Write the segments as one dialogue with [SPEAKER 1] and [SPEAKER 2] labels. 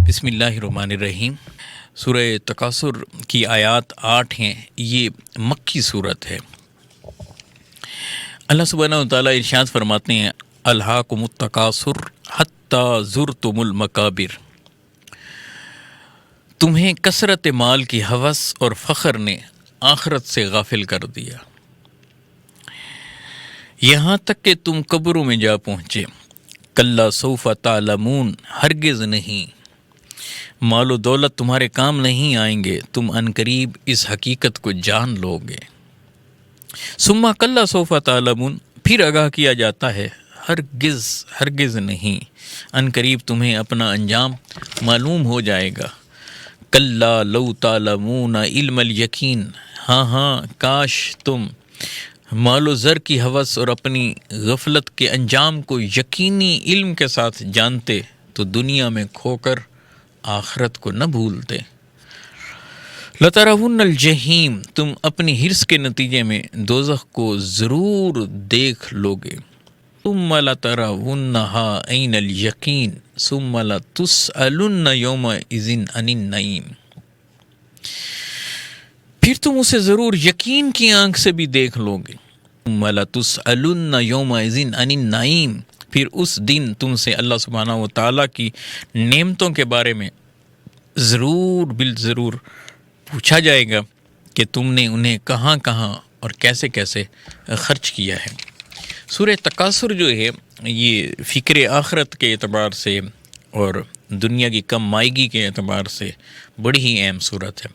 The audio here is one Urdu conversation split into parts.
[SPEAKER 1] بسم اللہ الرحمن الرحیم۔ سورہ تکاثر کی آیات 8 ہیں۔ یہ مکی صورت ہے۔ اللہ سبحانہ و تعالیٰ ارشاد فرماتے ہیں الہاکم التکاثر حتی زرتم المقابر، تمہیں کثرت مال کی ہوس اور فخر نے آخرت سے غافل کر دیا، یہاں تک کہ تم قبروں میں جا پہنچے۔ کلا سوف تعلمون، ہرگز نہیں، مال و دولت تمہارے کام نہیں آئیں گے، تم عنقریب اس حقیقت کو جان لو گے۔ ثم کلا سوف تعلمون، پھر آگاہ کیا جاتا ہے ہرگز نہیں، عنقریب تمہیں اپنا انجام معلوم ہو جائے گا۔ کلا لو تعلمون علم الیقین، ہاں کاش تم مال و زر کی ہوس اور اپنی غفلت کے انجام کو یقینی علم کے ساتھ جانتے تو دنیا میں کھو کر آخرت کو نہ بھولتے۔ لَتَرَوُنَّ الْجَحِيمَ، تم اپنی حرص کے نتیجے میں دوزخ کو ضرور دیکھ لوگے۔ ثُمَّ لَتَرَوُنَّهَا عَيْنَ الْيَقِينِ ثُمَّ لَتُسْأَلُنَّ يَوْمَئِذٍ عَنِ النَّعِيمِ، پھر تم اسے ضرور یقین کی آنکھ سے بھی دیکھ لو گے۔ ثُمَّ لَتُسْأَلُنَّ يَوْمَئِذٍ عَنِ النَّعِيمِ، پھر اس دن تم سے اللہ سبحانہ و تعالیٰ کی نعمتوں کے بارے میں بالضرور پوچھا جائے گا کہ تم نے انہیں کہاں اور کیسے خرچ کیا ہے۔ سورہ تکاثر جو ہے یہ فکر آخرت کے اعتبار سے اور دنیا کی کم مائیگی کے اعتبار سے بڑی ہی اہم صورت ہے۔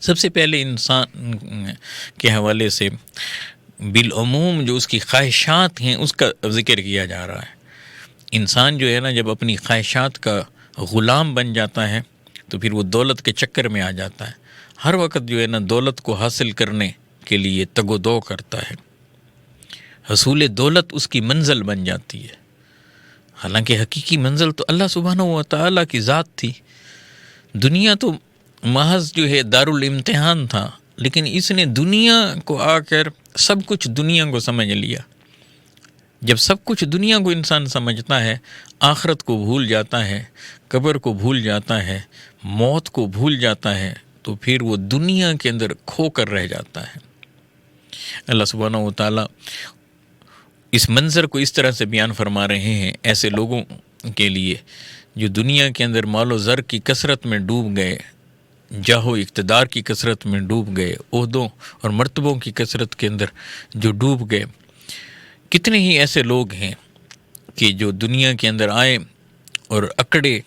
[SPEAKER 1] سب سے پہلے انسان کے حوالے سے بالعموم جو اس کی خواہشات ہیں اس کا ذکر کیا جا رہا ہے۔ انسان جو ہے نا، جب اپنی خواہشات کا غلام بن جاتا ہے تو پھر وہ دولت کے چکر میں آ جاتا ہے۔ ہر وقت جو ہے نا دولت کو حاصل کرنے کے لیے تگ و دو کرتا ہے۔ حصول دولت اس کی منزل بن جاتی ہے، حالانکہ حقیقی منزل تو اللہ سبحانہ و تعالیٰ کی ذات تھی۔ دنیا تو محض جو ہے دارالامتحان تھا، لیکن اس نے دنیا کو آ کر سب کچھ دنیا کو سمجھ لیا۔ جب سب کچھ دنیا کو انسان سمجھتا ہے، آخرت کو بھول جاتا ہے، قبر کو بھول جاتا ہے، موت کو بھول جاتا ہے، تو پھر وہ دنیا کے اندر کھو کر رہ جاتا ہے۔ اللہ سبحانہ و تعالیٰ اس منظر کو اس طرح سے بیان فرما رہے ہیں ایسے لوگوں کے لیے جو دنیا کے اندر مال و زر کی کثرت میں ڈوب گئے، جاہ و اقتدار کی کثرت میں ڈوب گئے، عہدوں اور مرتبوں کی کثرت کے اندر جو ڈوب گئے۔ کتنے ہی ایسے لوگ ہیں کہ جو دنیا کے اندر آئے اور اکڑے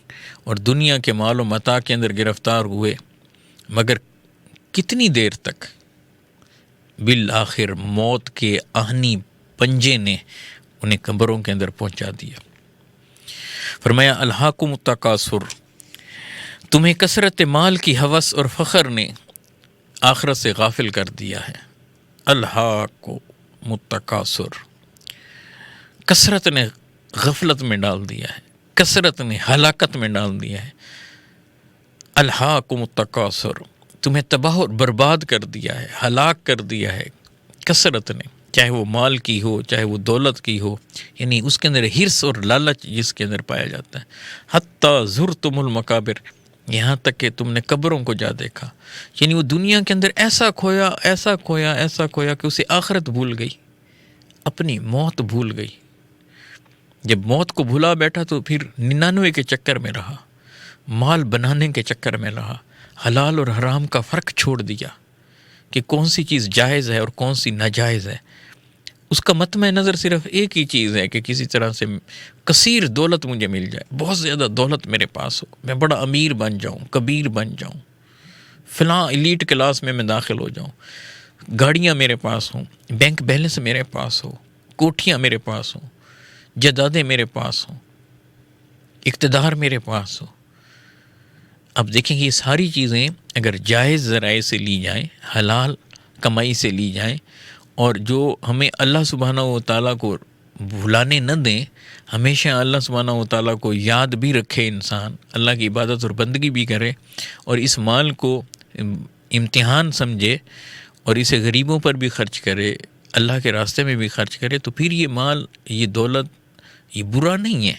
[SPEAKER 1] اور دنیا کے مال و متاع کے اندر گرفتار ہوئے، مگر کتنی دیر تک؟ بالآخر موت کے آہنی پنجے نے انہیں قبروں کے اندر پہنچا دیا۔ فرمایا الہاکم التکاثر، تمہیں کثرت مال کی ہوس اور فخر نے آخرت سے غافل کر دیا ہے۔ الہاکم التکاثر، کثرت نے غفلت میں ڈال دیا ہے، کثرت نے ہلاکت میں ڈال دیا ہے۔ الہاکم التکاثر، تمہیں تباہ اور برباد کر دیا ہے، ہلاک کر دیا ہے کثرت نے، چاہے وہ مال کی ہو، چاہے وہ دولت کی ہو، یعنی اس کے اندر حرص اور لالچ جس کے اندر پایا جاتا ہے۔ حتی زرتم المقابر، یہاں تک کہ تم نے قبروں کو جا دیکھا، یعنی وہ دنیا کے اندر ایسا کھویا کہ اسے آخرت بھول گئی، اپنی موت بھول گئی۔ جب موت کو بھلا بیٹھا تو پھر 99 کے چکر میں رہا، مال بنانے کے چکر میں رہا، حلال اور حرام کا فرق چھوڑ دیا کہ کون سی چیز جائز ہے اور کون سی ناجائز ہے۔ اس کا مطمع نظر صرف ایک ہی چیز ہے کہ کسی طرح سے کثیر دولت مجھے مل جائے، بہت زیادہ دولت میرے پاس ہو، میں بڑا امیر بن جاؤں، کبیر بن جاؤں، فلاں ایلیٹ کلاس میں داخل ہو جاؤں، گاڑیاں میرے پاس ہوں، بینک بیلنس میرے پاس ہو، کوٹھیاں میرے پاس ہوں، جائیدادیں میرے پاس ہوں، اقتدار میرے پاس ہو۔ اب دیکھیں کہ یہ ساری چیزیں اگر جائز ذرائع سے لی جائیں، حلال کمائی سے لی جائیں، اور جو ہمیں اللہ سبحانہ و تعالیٰ کو بھلانے نہ دیں، ہمیشہ اللہ سبحانہ و تعالیٰ کو یاد بھی رکھے، انسان اللہ کی عبادت اور بندگی بھی کرے، اور اس مال کو امتحان سمجھے اور اسے غریبوں پر بھی خرچ کرے، اللہ کے راستے میں بھی خرچ کرے، تو پھر یہ مال، یہ دولت، یہ برا نہیں ہے،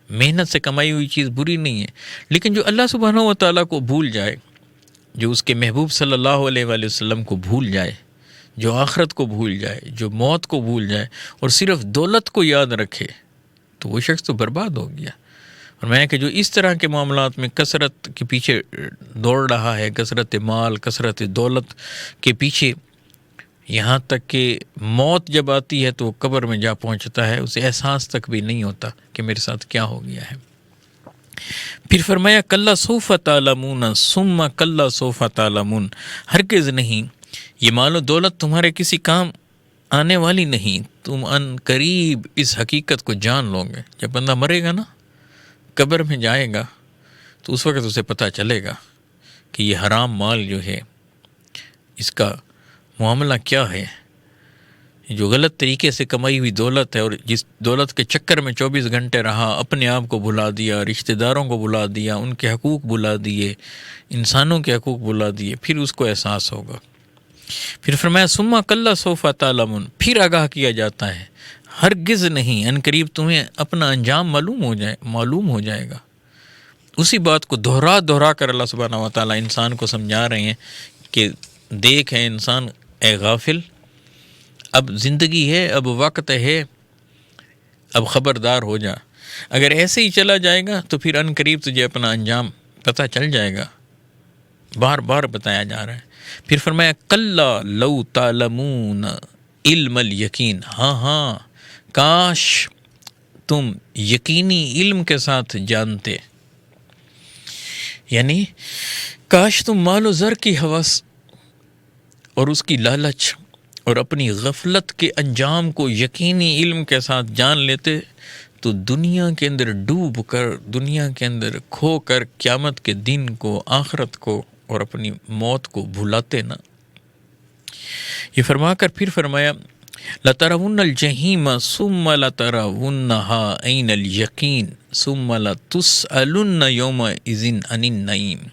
[SPEAKER 1] محنت سے کمائی ہوئی چیز بری نہیں ہے، لیکن جو اللہ سبحانہ و تعالیٰ کو بھول جائے، جو اس کے محبوب صلی اللہ علیہ وآلہ وسلم کو بھول جائے، جو آخرت کو بھول جائے، جو موت کو بھول جائے اور صرف دولت کو یاد رکھے، تو وہ شخص تو برباد ہو گیا۔ اور میں کہ جو اس طرح کے معاملات میں کثرت کے پیچھے دوڑ رہا ہے، کثرت مال، کثرت دولت کے پیچھے، یہاں تک کہ موت جب آتی ہے تو وہ قبر میں جا پہنچتا ہے، اسے احساس تک بھی نہیں ہوتا کہ میرے ساتھ کیا ہو گیا ہے۔ پھر فرمایا کلا سوف تعلمون ثم کلا سوف تعلمون، ہرگز نہیں، یہ مال و دولت تمہارے کسی کام آنے والی نہیں، تم ان قریب اس حقیقت کو جان لو گے۔ جب بندہ مرے گا نا، قبر میں جائے گا، تو اس وقت اسے پتہ چلے گا کہ یہ حرام مال جو ہے، اس کا معاملہ کیا ہے، جو غلط طریقے سے کمائی ہوئی دولت ہے، اور جس دولت کے چکر میں 24 گھنٹے رہا، اپنے آپ کو بھلا دیا، رشتہ داروں کو بھلا دیا، ان کے حقوق بھلا دیے، انسانوں کے حقوق بھلا دیے، پھر اس کو احساس ہوگا۔ پھر فرمایا ثم کلا سوف تعلمون، پھر آگاہ کیا جاتا ہے ہرگز نہیں، ان قریب تمہیں اپنا انجام معلوم ہو جائے گا۔ اسی بات کو دہرا کر اللہ سبحانہ و تعالیٰ انسان کو سمجھا رہے ہیں کہ دیکھ ہے انسان، اے غافل، اب زندگی ہے، اب وقت ہے، اب خبردار ہو جا۔ اگر ایسے ہی چلا جائے گا تو پھر ان قریب تجھے اپنا انجام پتہ چل جائے گا، بار بار بتایا جا رہا ہے۔ پھر فرمایا کلا لو تعلمون علم الیقین، ہاں کاش تم یقینی علم کے ساتھ جانتے، یعنی کاش تم مال و زر کی ہوس اور اس کی لالچ اور اپنی غفلت کے انجام کو یقینی علم کے ساتھ جان لیتے، تو دنیا کے اندر ڈوب کر، دنیا کے اندر کھو کر قیامت کے دن کو، آخرت کو اور اپنی موت کو بھلاتے نا۔ یہ فرما کر پھر فرمایا لَتَرَوُنَّ الْجَحِيمَ ثُمَّ لَتَرَوُنَّهَا عَيْنَ الْيَقِينِ ثُمَّ لَتُسْأَلُنَّ يَوْمَئِذٍ عَنِ النَّعِيمِ،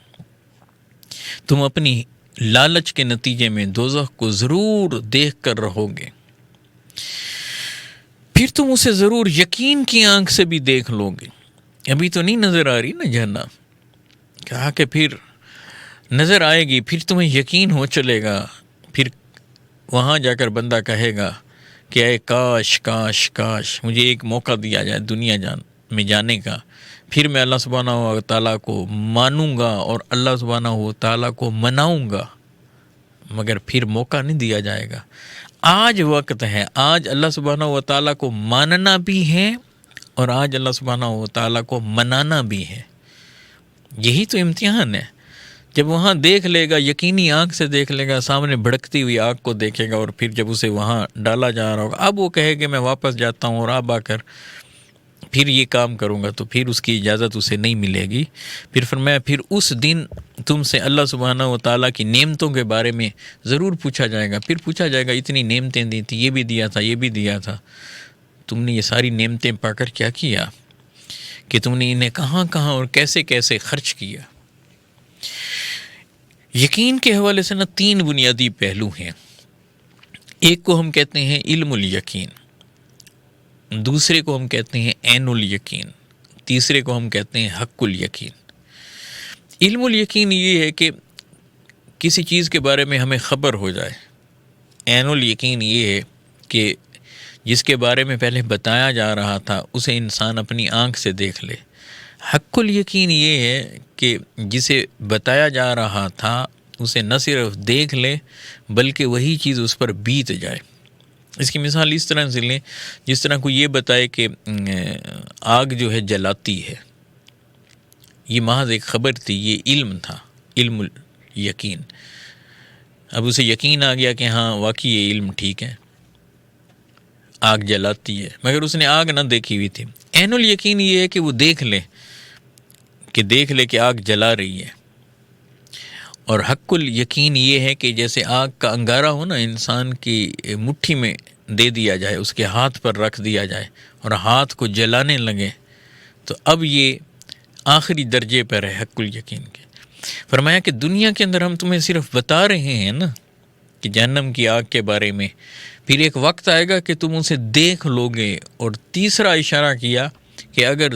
[SPEAKER 1] تم اپنی لالچ کے نتیجے میں دوزخ کو ضرور دیکھ کر رہو گے، پھر تم اسے ضرور یقین کی آنکھ سے بھی دیکھ لو گے۔ ابھی تو نہیں نظر آ رہی نا جہنم، کہا کہ پھر نظر آئے گی، پھر تمہیں یقین ہو چلے گا، پھر وہاں جا کر بندہ کہے گا کہ اے کاش کاش کاش مجھے ایک موقع دیا جائے دنیا میں جانے کا، پھر میں اللہ سبحانہ و تعالیٰ کو مانوں گا اور اللہ سبحانہ و تعالیٰ کو مناؤں گا، مگر پھر موقع نہیں دیا جائے گا۔ آج وقت ہے، آج اللہ سبحانہ و تعالیٰ کو ماننا بھی ہے اور آج اللہ سبحانہ و تعالیٰ کو منانا بھی ہے۔ یہی تو امتحان ہے۔ جب وہاں دیکھ لے گا، یقینی آنکھ سے دیکھ لے گا، سامنے بھڑکتی ہوئی آگ کو دیکھے گا، اور پھر جب اسے وہاں ڈالا جا رہا ہوگا، اب وہ کہے کہ میں واپس جاتا ہوں اور اب آ کر پھر یہ کام کروں گا، تو پھر اس کی اجازت اسے نہیں ملے گی۔ پھر فرمایا پھر اس دن تم سے اللہ سبحانہ و تعالیٰ کی نعمتوں کے بارے میں ضرور پوچھا جائے گا۔ پھر پوچھا جائے گا اتنی نعمتیں دی تھی، یہ بھی دیا تھا، یہ بھی دیا تھا، تم نے یہ ساری نعمتیں پا کر کیا کیا، کہ تم نے انہیں کہاں کہاں اور کیسے کیسے خرچ کیا۔ یقین کے حوالے سے نا 3 بنیادی پہلو ہیں۔ ایک کو ہم کہتے ہیں علم الیقین، دوسرے کو ہم کہتے ہیں عین الیقین، تیسرے کو ہم کہتے ہیں حق الیقین۔ علم الیقین یہ ہے کہ کسی چیز کے بارے میں ہمیں خبر ہو جائے۔ عین الیقین یہ ہے کہ جس کے بارے میں پہلے بتایا جا رہا تھا اسے انسان اپنی آنکھ سے دیکھ لے۔ حق الیقین یہ ہے کہ جسے بتایا جا رہا تھا اسے نہ صرف دیکھ لے بلکہ وہی چیز اس پر بیت جائے۔ اس کی مثال اس طرح سے لیں جس طرح کوئی یہ بتائے کہ آگ جو ہے جلاتی ہے، یہ محض ایک خبر تھی، یہ علم تھا، علم الیقین۔ اب اسے یقین آ گیا کہ ہاں واقعی یہ علم ٹھیک ہے، آگ جلاتی ہے، مگر اس نے آگ نہ دیکھی ہوئی تھی۔ عین الیقین یہ ہے کہ وہ دیکھ لے کہ آگ جلا رہی ہے، اور حق الیقین یہ ہے کہ جیسے آگ کا انگارہ ہو نا، انسان کی مٹھی میں دے دیا جائے، اس کے ہاتھ پر رکھ دیا جائے اور ہاتھ کو جلانے لگے، تو اب یہ آخری درجے پر ہے حق الیقین کے۔ فرمایا کہ دنیا کے اندر ہم تمہیں صرف بتا رہے ہیں نا کہ جہنم کی آگ کے بارے میں، پھر ایک وقت آئے گا کہ تم اسے دیکھ لو گے۔ اور تیسرا اشارہ کیا کہ اگر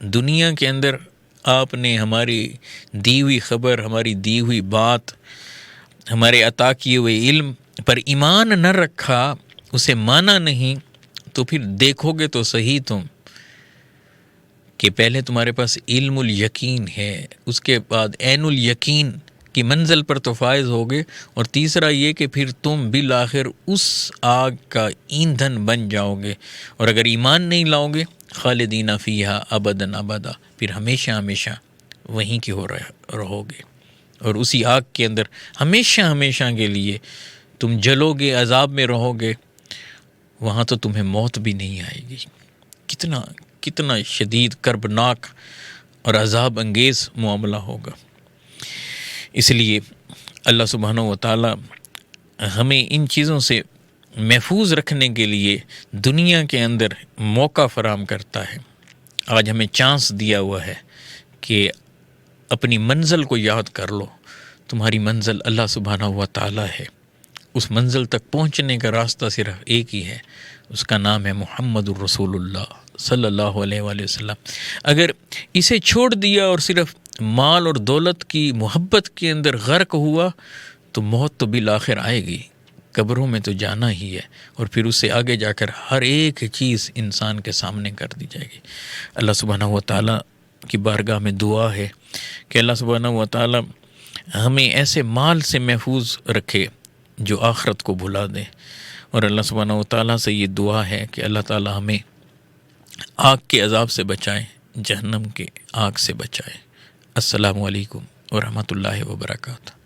[SPEAKER 1] دنیا کے اندر آپ نے ہماری دی ہوئی خبر، ہماری دی ہوئی بات، ہمارے عطا کیے ہوئے علم پر ایمان نہ رکھا، اسے مانا نہیں، تو پھر دیکھو گے تو صحیح تم کہ پہلے تمہارے پاس علم الیقین ہے، اس کے بعد عین الیقین کی منزل پر تو فائز ہوگے، اور تیسرا یہ کہ پھر تم بالآخر اس آگ کا ایندھن بن جاؤ گے، اور اگر ایمان نہیں لاؤ گے خالدین فیہا ابدا ابدا، پھر ہمیشہ ہمیشہ وہیں کے رہو گے، اور اسی آگ کے اندر ہمیشہ ہمیشہ کے لیے تم جلو گے، عذاب میں رہو گے، وہاں تو تمہیں موت بھی نہیں آئے گی۔ کتنا شدید کربناک اور عذاب انگیز معاملہ ہوگا۔ اس لیے اللہ سبحانہ و تعالی ہمیں ان چیزوں سے محفوظ رکھنے کے لیے دنیا کے اندر موقع فراہم کرتا ہے۔ آج ہمیں چانس دیا ہوا ہے کہ اپنی منزل کو یاد کر لو، تمہاری منزل اللہ سبحانہ و تعالی ہے، اس منزل تک پہنچنے کا راستہ صرف ایک ہی ہے، اس کا نام ہے محمد الرسول اللہ صلی اللہ علیہ وآلہ وسلم۔ اگر اسے چھوڑ دیا اور صرف مال اور دولت کی محبت کے اندر غرق ہوا تو موت تو بالآخر آئے گی، قبروں میں تو جانا ہی ہے، اور پھر اس سے آگے جا کر ہر ایک چیز انسان کے سامنے کر دی جائے گی۔ اللہ سبحانہ و تعالیٰ کی بارگاہ میں دعا ہے کہ اللہ سبحانہ و تعالیٰ ہمیں ایسے مال سے محفوظ رکھے جو آخرت کو بھلا دے، اور اللہ سبحانہ و تعالیٰ سے یہ دعا ہے کہ اللہ تعالیٰ ہمیں آگ کے عذاب سے بچائے، جہنم کے آگ سے بچائے۔ السلام علیکم ورحمۃ اللہ وبرکاتہ۔